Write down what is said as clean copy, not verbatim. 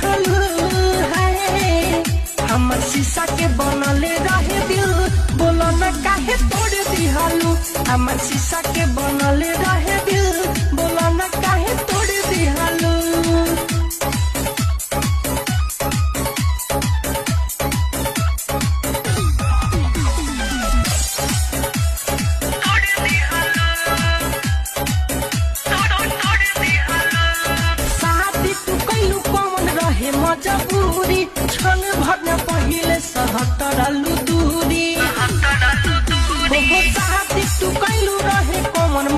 दिहलू है हमर शीशा के बनले रहे दिल बोला न काहे तोड़ दिहलू हमर शीशा के बनले रहे दिल बोला न काहे तोड़ दिहलू मजबूरी क्षण भर न पहिले सहतरलू दूरी हो साथी तू कैलू रहे कौन